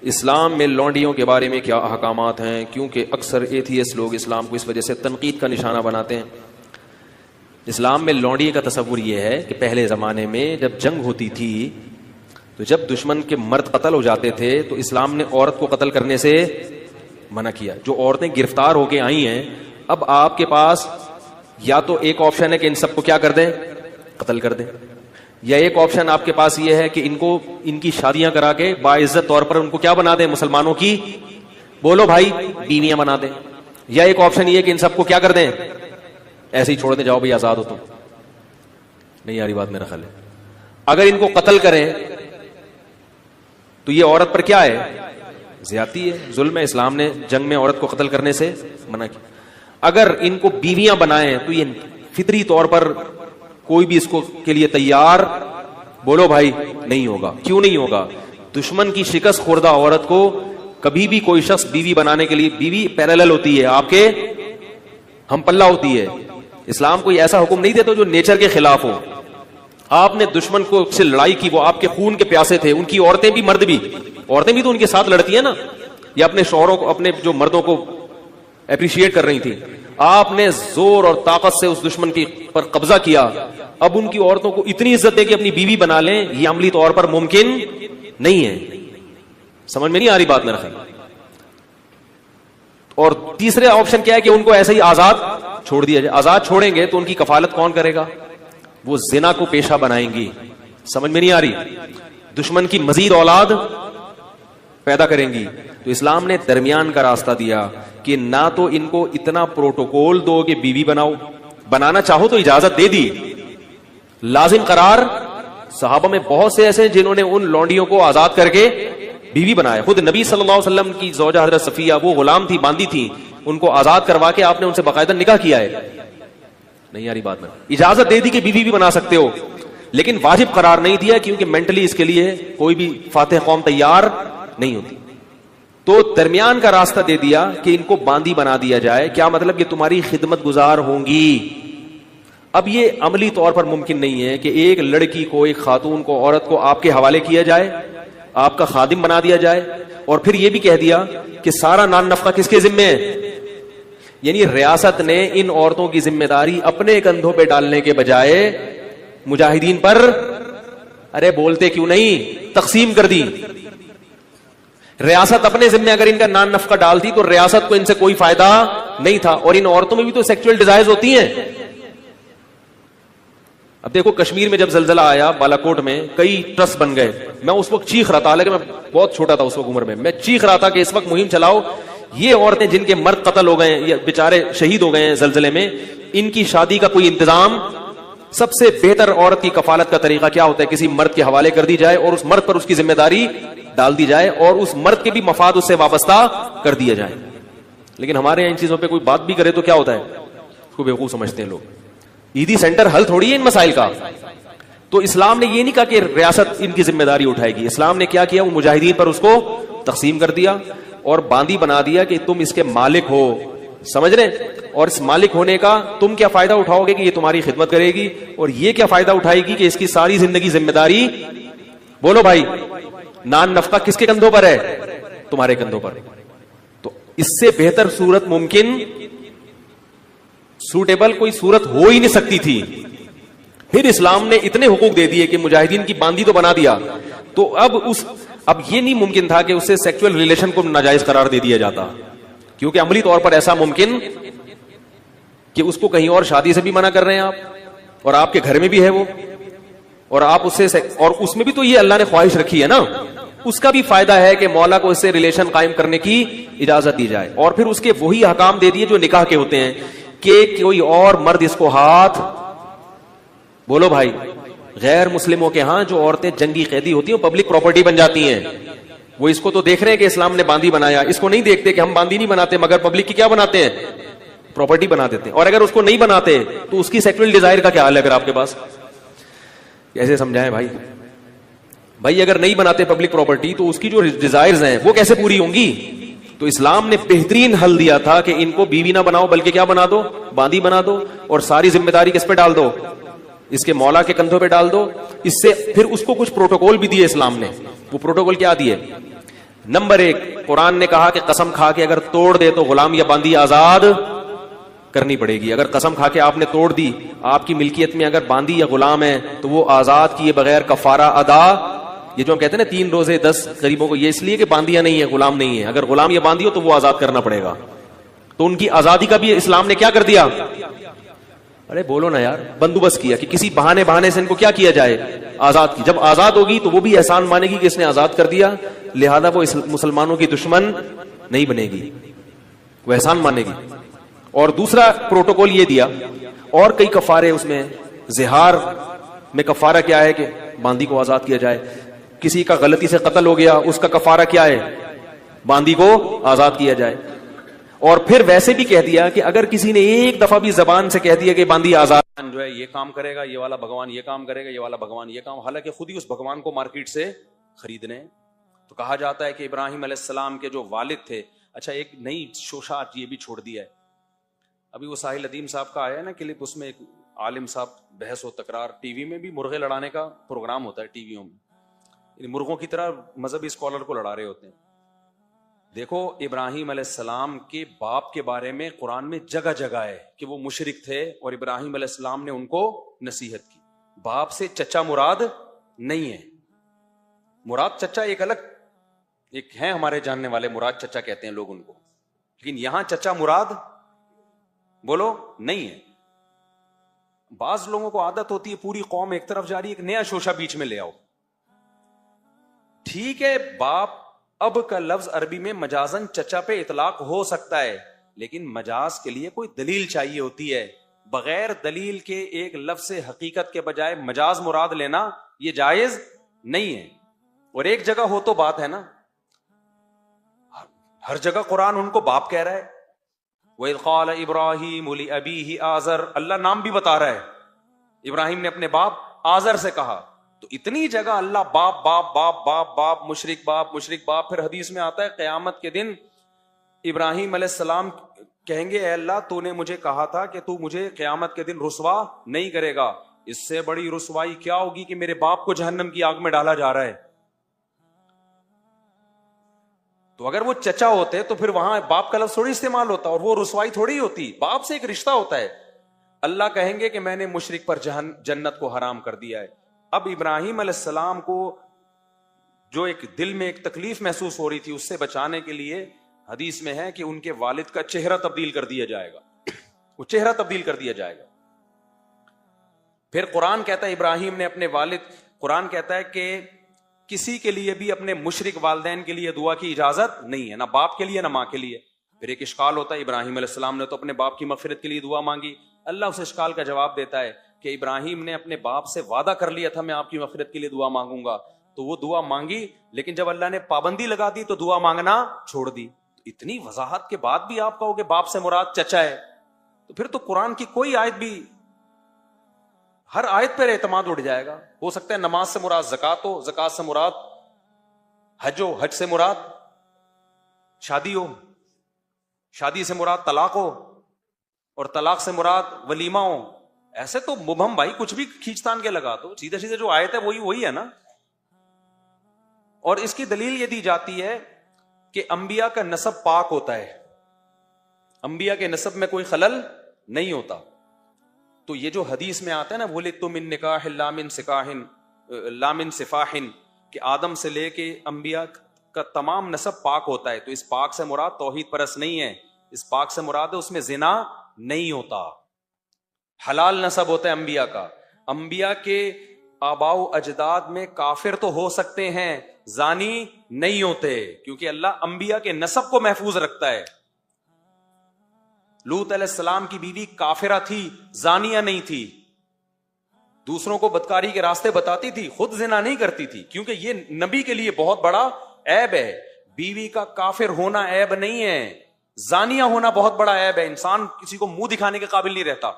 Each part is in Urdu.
اسلام میں لونڈیوں کے بارے میں کیا احکامات ہیں؟ کیونکہ اکثر ایتھیسٹ لوگ اسلام کو اس وجہ سے تنقید کا نشانہ بناتے ہیں. اسلام میں لونڈی کا تصور یہ ہے کہ پہلے زمانے میں جب جنگ ہوتی تھی تو جب دشمن کے مرد قتل ہو جاتے تھے تو اسلام نے عورت کو قتل کرنے سے منع کیا. جو عورتیں گرفتار ہو کے آئی ہیں اب آپ کے پاس یا تو ایک آپشن ہے کہ ان سب کو کیا کر دیں, قتل کر دیں, یا ایک آپشن آپ کے پاس یہ ہے کہ ان کی شادیاں کرا کے باعزت طور پر ان کو کیا بنا دیں, مسلمانوں کی بولو بھائی بیویاں بنا دیں, یا ایک آپشن یہ کہ ان سب کو کیا کر دیں, ایسے ہی چھوڑ دیں, جاؤ بھائی آزاد ہو تم. نہیں آ رہی بات میرا خیال ہے. اگر ان کو قتل کریں تو یہ عورت پر کیا ہے, زیادتی ہے, ظلم ہے. اسلام نے جنگ میں عورت کو قتل کرنے سے منع کیا. اگر ان کو بیویاں بنائیں تو یہ فطری طور پر کوئی بھی اس کو کے لیے تیار بولو بھائی نہیں ہوگا. کیوں نہیں ہوگا؟ دشمن کی شکست خوردہ عورت کو کبھی بھی کوئی شخص بیوی بنانے کے لیے, بیوی پیرالل ہوتی ہے, آپ کے ہم پلہ ہوتی ہے. اسلام کوئی ایسا حکم نہیں دیتا جو نیچر کے خلاف ہو. آپ نے دشمن کو سے لڑائی کی, وہ آپ کے خون کے پیاسے تھے, ان کی عورتیں بھی مرد بھی, عورتیں بھی تو ان کے ساتھ لڑتی ہیں نا, یا اپنے شوہروں کو, اپنے جو مردوں کو اپریشیٹ کر رہی تھی. آپ نے زور اور طاقت سے اس دشمن کی پر قبضہ کیا. اب ان کی عورتوں کو اتنی عزت دے کہ اپنی بیوی بنا لیں, یہ عملی طور پر ممکن نہیں ہے. سمجھ میں نہیں آ رہی بات میرا خیال. اور تیسرے آپشن کیا ہے کہ ان کو ایسے ہی آزاد چھوڑ دیا جائے. آزاد چھوڑیں گے تو ان کی کفالت کون کرے گا؟ وہ زنا کو پیشہ بنائیں گی. سمجھ میں نہیں آ رہی. دشمن کی مزید اولاد پیدا کریں گی. تو اسلام نے درمیان کا راستہ دیا کہ نہ تو ان کو اتنا پروٹوکول دو کہ بیوی بناؤ, بنانا چاہو تو اجازت دے دی, لازم قرار. صحابہ میں بہت سے ایسے جنہوں نے ان لونڈیوں کو آزاد کر کے بیوی بنایا. خود نبی صلی اللہ علیہ وسلم کی زوجہ حضرت صفیہ, وہ غلام تھی, باندی تھی, ان کو آزاد کروا کے آپ نے ان سے باقاعدہ نکاح کیا ہے. نہیں یاری بات میں اجازت دے دی کہ بیوی بھی بنا سکتے ہو, لیکن واجب قرار نہیں دیا کیونکہ مینٹلی اس کے لیے کوئی بھی فاتح قوم تیار نہیں ہوتی. تو درمیان کا راستہ دے دیا کہ ان کو باندی بنا دیا جائے. کیا مطلب؟ یہ تمہاری خدمت گزار ہوں گی. اب یہ عملی طور پر ممکن نہیں ہے کہ ایک لڑکی کو, ایک خاتون کو, عورت کو آپ کے حوالے کیا جائے, آپ کا خادم بنا دیا جائے, اور پھر یہ بھی کہہ دیا کہ سارا نان نفقہ کس کے ذمے ہے. یعنی ریاست نے ان عورتوں کی ذمہ داری اپنے کندھوں پہ ڈالنے کے بجائے مجاہدین پر, ارے بولتے کیوں نہیں, تقسیم کر دی. ریاست اپنے ذمہ اگر ان کا نان نفقہ ڈالتی تو ریاست کو ان سے کوئی فائدہ نہیں تھا. اور ان عورتوں میں بھی تو سیکچوئل ڈیزائرز ہوتی ہیں. اب دیکھو کشمیر میں جب زلزلہ آیا بالاکوٹ میں, کئی ٹرسٹ بن گئے. میں اس وقت چیخ رہا تھا, حالانکہ میں بہت چھوٹا تھا اس وقت عمر میں چیخ رہا تھا کہ اس وقت مہم چلاؤ, یہ عورتیں جن کے مرد قتل ہو گئے یا بیچارے شہید ہو گئے ہیں زلزلے میں, ان کی شادی کا کوئی انتظام. سب سے بہتر عورت کی کفالت کا طریقہ کیا ہوتا ہے؟ کسی مرد کے حوالے کر دی جائے اور اس مرد پر اس کی ذمہ داری ڈال دی جائے اور اس مرد کے بھی مفاد اس سے وابستہ کر دیا جائے. لیکن ہمارے یہاں ان چیزوں پہ کوئی بات بھی کرے تو کیا ہوتا ہے, اس کو بیوقوف سمجھتے ہیں لوگ. عیدی سینٹر حل تھوڑی ہے ان مسائل کا. تو اسلام نے یہ نہیں کہا کہ ریاست ان کی ذمہ داری اٹھائے گی. اسلام نے کیا کیا, وہ مجاہدین پر اس کو تقسیم کر دیا اور باندی بنا دیا کہ تم اس کے مالک ہو. سمجھ رہے؟ اور اس مالک ہونے کا تم کیا فائدہ اٹھاؤ گے کہ یہ تمہاری خدمت کرے گی, اور یہ کیا فائدہ اٹھائے گی کہ اس کی ساری زندگی ذمہ داری بولو بھائی نان نفقہ کس کے کندھوں پر ہے؟ تمہارے کندھوں پر. تو اس سے بہتر صورت ممکن سوٹیبل کوئی صورت ہو ہی نہیں سکتی تھی. پھر اسلام نے اتنے حقوق دے دیے کہ مجاہدین کی باندی تو بنا دیا, تو اب یہ نہیں ممکن تھا کہ اس سے سیکچوئل ریلیشن کو ناجائز قرار دے دیا جاتا, کیونکہ عملی طور پر ایسا ممکن کہ اس کو کہیں اور شادی سے بھی منع کر رہے ہیں آپ, اور آپ کے گھر میں بھی ہے وہ, اور آپ اس سے, اور اس میں بھی تو یہ اللہ نے خواہش رکھی ہے نا, اس کا بھی فائدہ ہے کہ مولا کو اس سے ریلیشن قائم کرنے کی اجازت دی جائے. اور پھر اس کے وہی احکام دے دیے جو نکاح کے ہوتے ہیں کہ کوئی اور مرد اس کو ہاتھ بولو بھائی. غیر مسلموں کے ہاں جو عورتیں جنگی قیدی ہوتی ہیں پبلک پراپرٹی بن جاتی ہیں. وہ اس کو تو دیکھ رہے ہیں کہ اسلام نے باندی بنایا, اس کو نہیں دیکھتے کہ ہم باندی نہیں بناتے مگر پبلک کی کیا بناتے ہیں, پراپرٹی بنا دیتے ہیں. اور اگر اس کو نہیں بناتے تو اس کی سیکچوئل ڈیزائر کا کیا حال ہے اگر آپ کے پاس؟ کیسے سمجھائیں بھائی اگر نہیں بناتے پبلک پراپرٹی تو اس کی جو ڈیزائرز ہیں وہ کیسے پوری ہوں گی؟ تو اسلام نے بہترین حل دیا تھا کہ ان کو بیوی نہ بناؤ بلکہ کیا بنا دو, باندی بنا دو, اور ساری ذمہ داری کس پہ ڈال دو, اس کے مولا کے کندھوں پہ ڈال دو. اس سے پھر اس کو کچھ پروٹوکول بھی دیے اسلام نے. وہ پروٹوکول کیا دیے؟ نمبر 1 قرآن نے کہا کہ قسم کھا کے اگر توڑ دے تو غلام یا باندی آزاد کرنی پڑے گی. اگر قسم کھا کے آپ نے توڑ دی, آپ کی ملکیت میں اگر باندی یا غلام ہے تو وہ آزاد کیے بغیر کفارہ ادا. یہ جو ہم کہتے ہیں نا 3 روزے 10 غریبوں کو, یہ اس لیے کہ باندیاں نہیں ہے, غلام نہیں ہے. اگر غلام یا باندی ہو تو وہ آزاد کرنا پڑے گا. تو ان کی آزادی کا بھی اسلام نے کیا کر دیا, ارے بولو نا یار, بندوبست کیا کہ کسی بہانے سے ان کو کیا کیا جائے, آزاد کی. جب آزاد ہوگی تو وہ بھی احسان مانے گی کہ اس نے آزاد کر دیا, لہذا وہ مسلمانوں کی دشمن نہیں بنے گی, وہ احسان مانے گی. اور دوسرا پروٹوکول یہ دیا, اور کئی کفارے اس میں. زہار میں کفارہ کیا ہے کہ باندی کو آزاد کیا جائے. کسی کا غلطی سے قتل ہو گیا, اس کا کفارہ کیا ہے, باندی کو آزاد کیا جائے. اور پھر ویسے بھی کہہ دیا کہ اگر کسی نے ایک دفعہ بھی زبان سے کہہ دیا کہ باندی آزاد جو ہے یہ کام کرے گا, یہ والا بھگوان یہ کام کرے گا, یہ والا بھگوان یہ کام, حالانکہ خود ہی اس بھگوان کو مارکیٹ سے خریدنے. تو کہا جاتا ہے کہ ابراہیم علیہ السلام کے جو والد تھے, اچھا ایک نئی شوشا یہ بھی چھوڑ دیا ہے. ابھی وہ ساحل ادیم صاحب کا آیا ہے نا کلپ, اس میں ایک عالم صاحب بحث و تکرار, ٹی وی میں بھی مرغے لڑانے کا پروگرام ہوتا ہے ٹی ویوں میں, یعنی مرغوں کی طرح مذہبی اسکالر کو لڑا رہے ہوتے ہیں. دیکھو ابراہیم علیہ السلام کے باپ کے بارے میں قرآن میں جگہ جگہ ہے کہ وہ مشرک تھے اور ابراہیم علیہ السلام نے ان کو نصیحت کی. باپ سے چچا مراد نہیں ہے, مراد چچا ایک الگ ایک ہے, ہمارے جاننے والے مراد چچا کہتے ہیں لوگ ان کو, لیکن یہاں چچا مراد بولو نہیں ہے. بعض لوگوں کو عادت ہوتی ہے پوری قوم ایک طرف جا رہی ہے, ایک نیا شوشہ بیچ میں لے آؤ. ٹھیک ہے, باپ اب کا لفظ عربی میں مجازن چچا پہ اطلاق ہو سکتا ہے, لیکن مجاز کے لیے کوئی دلیل چاہیے ہوتی ہے. بغیر دلیل کے ایک لفظ سے حقیقت کے بجائے مجاز مراد لینا یہ جائز نہیں ہے. اور ایک جگہ ہو تو بات ہے نا, ہر جگہ قرآن ان کو باپ کہہ رہا ہے. وَإِذْ قَالَ إِبْرَاهِيمُ لِأَبِيهِ آزر, اللہ نام بھی بتا رہا ہے, ابراہیم نے اپنے باپ آزر سے کہا. تو اتنی جگہ اللہ باپ باپ باپ باپ باپ مشرک باپ مشرک باپ. پھر حدیث میں آتا ہے قیامت کے دن ابراہیم علیہ السلام کہیں گے, اے اللہ تو نے مجھے کہا تھا کہ تو مجھے قیامت کے دن رسوا نہیں کرے گا, اس سے بڑی رسوائی کیا ہوگی کہ میرے باپ کو جہنم کی آگ میں ڈالا جا رہا ہے. تو اگر وہ چچا ہوتے تو پھر وہاں باپ کا لفظ تھوڑی استعمال ہوتا, اور وہ رسوائی تھوڑی ہوتی, باپ سے ایک رشتہ ہوتا ہے. اللہ کہیں گے کہ میں نے مشرک پر جنت کو حرام کر دیا ہے. اب ابراہیم علیہ السلام کو جو ایک دل میں ایک تکلیف محسوس ہو رہی تھی, اس سے بچانے کے لیے حدیث میں ہے کہ ان کے والد کا چہرہ تبدیل کر دیا جائے گا, وہ چہرہ تبدیل کر دیا جائے گا. پھر قرآن کہتا ہے ابراہیم نے اپنے والد, قرآن کہتا ہے کہ کسی کے لیے بھی اپنے مشرک والدین کے لیے دعا کی اجازت نہیں ہے, نہ باپ کے لیے نہ ماں کے لیے. پھر ایک اشکال ہوتا ہے, ابراہیم علیہ السلام نے تو اپنے باپ کی مغفرت کے لیے دعا مانگی. اللہ اس اشکال کا جواب دیتا ہے کہ ابراہیم نے اپنے باپ سے وعدہ کر لیا تھا میں آپ کی مغفرت کے لیے دعا مانگوں گا, تو وہ دعا مانگی, لیکن جب اللہ نے پابندی لگا دی تو دعا مانگنا چھوڑ دی. اتنی وضاحت کے بعد بھی آپ کہو کہ باپ سے مراد چچا ہے, تو پھر تو قرآن کی کوئی آیت بھی, ہر آیت پر اعتماد اڑ جائے گا. ہو سکتا ہے نماز سے مراد زکات ہو, زکات سے مراد حج ہو, حج سے مراد شادی ہو, شادی سے مراد طلاق ہو, اور طلاق سے مراد ولیمہ ہو. ایسے تو مبہم بھائی کچھ بھی کھینچتان کے لگا دو, سیدھے سیدھے جو آیت ہے وہی ہے نا. اور اس کی دلیل یہ دی جاتی ہے کہ انبیاء کا نسب پاک ہوتا ہے, انبیاء کے نسب میں کوئی خلل نہیں ہوتا. تو یہ جو حدیث میں آتا ہے نا وَلِدْتُ مِن نِكَاحٍ لَا مِن سِفَاحٍ لَا مِن صِفَاحٍ, کہ آدم سے لے کے انبیاء کا تمام نسب پاک ہوتا ہے. تو اس پاک سے مراد توحید پرست نہیں ہے, اس پاک سے مراد ہے اس میں زنا نہیں ہوتا, حلال نسب ہوتا ہے انبیاء کا. انبیاء کے آباء و اجداد میں کافر تو ہو سکتے ہیں, زانی نہیں ہوتے, کیونکہ اللہ انبیاء کے نسب کو محفوظ رکھتا ہے. لوط علیہ السلام کی بیوی کافرہ تھی, زانیہ نہیں تھی, دوسروں کو بدکاری کے راستے بتاتی تھی, خود زنا نہیں کرتی تھی, کیونکہ یہ نبی کے لیے بہت بڑا عیب ہے. بیوی کا کافر ہونا عیب نہیں ہے, زانیہ ہونا بہت بڑا عیب ہے. انسان کسی کو منہ دکھانے کے قابل نہیں رہتا.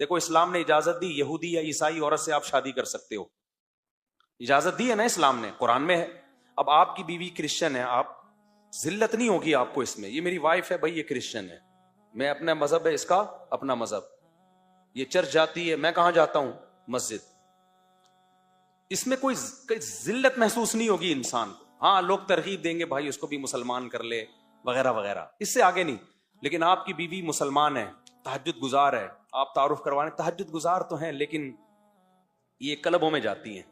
دیکھو اسلام نے اجازت دی, یہودی یا عیسائی عورت سے آپ شادی کر سکتے ہو, اجازت دی ہے نا اسلام نے, قرآن میں ہے. اب آپ کی بیوی کرسچن ہے, آپ ذلت نہیں ہوگی آپ کو اس میں, یہ میری وائف ہے بھائی, یہ کرسچن ہے, میں اپنا مذہب ہے, اس کا اپنا مذہب, یہ چرچ جاتی ہے, میں کہاں جاتا ہوں مسجد. اس میں کوئی ذلت محسوس نہیں ہوگی انسان کو. ہاں لوگ ترغیب دیں گے بھائی اس کو بھی مسلمان کر لے وغیرہ وغیرہ، اس سے آگے نہیں. لیکن آپ کی بیوی مسلمان ہے، تہجد گزار ہے، آپ تعارف کروانے تہجد گزار تو ہیں لیکن یہ کلبوں میں جاتی ہیں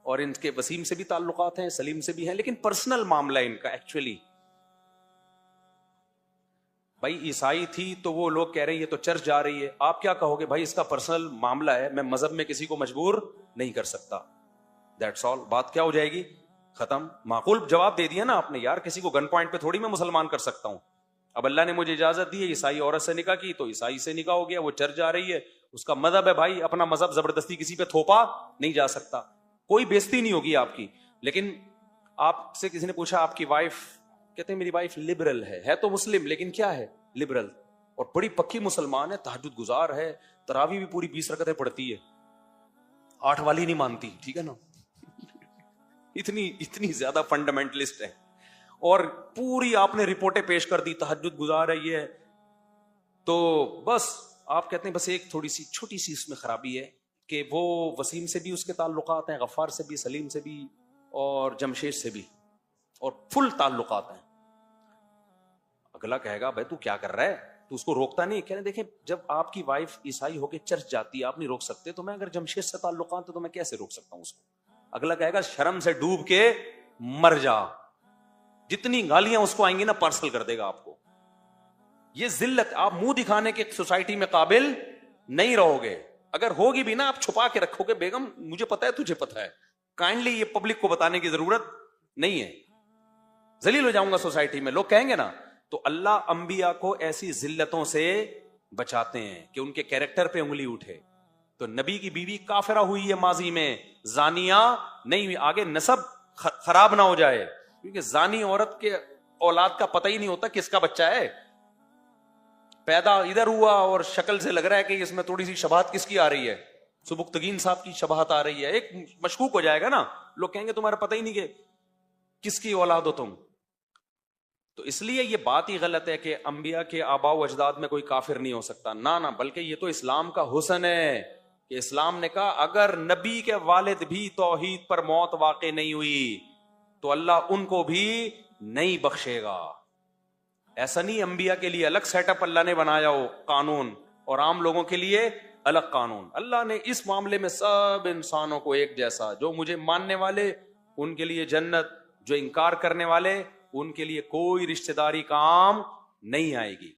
اور ان کے وسیم سے بھی تعلقات ہیں، سلیم سے بھی ہیں، لیکن پرسنل معاملہ ان کا ایکچولی. بھائی عیسائی تھی تو وہ لوگ کہہ رہے ہیں یہ تو چرچ جا رہی ہے، آپ کیا کہو گے؟ بھائی اس کا پرسنل معاملہ ہے، میں مذہب میں کسی کو مجبور نہیں کر سکتا. That's all. بات کیا ہو جائے گی؟ ختم. معقول جواب دے دیا نا آپ نے. یار کسی کو گن پوائنٹ پہ تھوڑی میں مسلمان کر سکتا ہوں. اب اللہ نے مجھے اجازت دی ہے عیسائی عورت سے نکاح کی تو عیسائی سے نکاح ہو گیا، وہ چرچ جا رہی ہے، اس کا مذہب ہے بھائی، اپنا مذہب زبردستی کسی پہ تھوپا نہیں جا سکتا، کوئی بےزتی نہیں ہوگی آپ کی. لیکن آپ سے کسی نے پوچھا آپ کی وائف، کہتے ہیں میری وائف لبرل ہے تو مسلم لیکن کیا ہے؟ لبرل، اور بڑی پکی مسلمان ہے، تہجد گزار ہے، تراویح بھی پوری 20 رکعتیں پڑھتی ہے، 8 والی نہیں مانتی، ٹھیک ہے نا. اتنی زیادہ فنڈامنٹلسٹ ہے، اور پوری آپ نے رپورٹیں پیش کر دی تہجد گزار ہے یہ ہے. تو بس آپ کہتے ہیں بس ایک تھوڑی سی چھوٹی سی اس میں خرابی ہے کہ وہ وسیم سے بھی اس کے تعلقات ہیں، غفار سے بھی، سلیم سے بھی، اور جمشید سے بھی، اور فل تعلقات ہیں. اگلا کہے گا بھائی تو کیا کر رہا ہے، تو اس کو روکتا نہیں. کہنے دیکھیں جب آپ کی وائف عیسائی ہو کے چرچ جاتی ہے آپ نہیں روک سکتے، تو میں اگر جمشید سے تعلقات تو میں کیسے روک سکتا ہوں اس کو؟ اگلا کہے گا شرم سے ڈوب کے مر جا. جتنی گالیاں اس کو آئیں گی نا پارسل کر دے گا آپ کو. یہ ذلت، آپ منہ دکھانے کے سوسائٹی میں قابل نہیں رہو گے. اگر ہوگی بھی نا آپ چھپا کے رکھو گے، بیگم مجھے پتا ہے تجھے پتا ہے، کائنڈلی یہ پبلک کو بتانے کی ضرورت نہیں ہے، ذلیل ہو جاؤں گا سوسائٹی میں، لوگ کہیں گے نا. تو اللہ انبیاء کو ایسی ذلتوں سے بچاتے ہیں کہ ان کے کیریکٹر پہ انگلی اٹھے. تو نبی کی بیوی کافرہ ہوئی ہے ماضی میں، زانیہ نہیں ہوئی، آگے نسب خراب نہ ہو جائے، کیونکہ زانی عورت کے اولاد کا پتہ ہی نہیں ہوتا کس کا بچہ ہے. پیدا ادھر ہوا اور شکل سے لگ رہا ہے کہ اس میں تھوڑی سی شباہت کس کی آ رہی ہے، سبکتگین صاحب کی شباہت آ رہی ہے، ایک مشکوک ہو جائے گا نا، لوگ کہیں گے تمہارا پتہ ہی نہیں کہ کس کی اولاد ہو تم. تو اس لیے یہ بات ہی غلط ہے کہ انبیاء کے آباء و اجداد میں کوئی کافر نہیں ہو سکتا. نہ بلکہ یہ تو اسلام کا حسن ہے کہ اسلام نے کہا اگر نبی کے والد بھی توحید پر موت واقع نہیں ہوئی تو اللہ ان کو بھی نہیں بخشے گا. ایسا نہیں انبیاء کے لیے الگ سیٹ اپ اللہ نے بنایا ہو قانون اور عام لوگوں کے لیے الگ قانون. اللہ نے اس معاملے میں سب انسانوں کو ایک جیسا، جو مجھے ماننے والے ان کے لیے جنت، جو انکار کرنے والے ان کے لیے کوئی رشتہ داری کام نہیں آئے گی.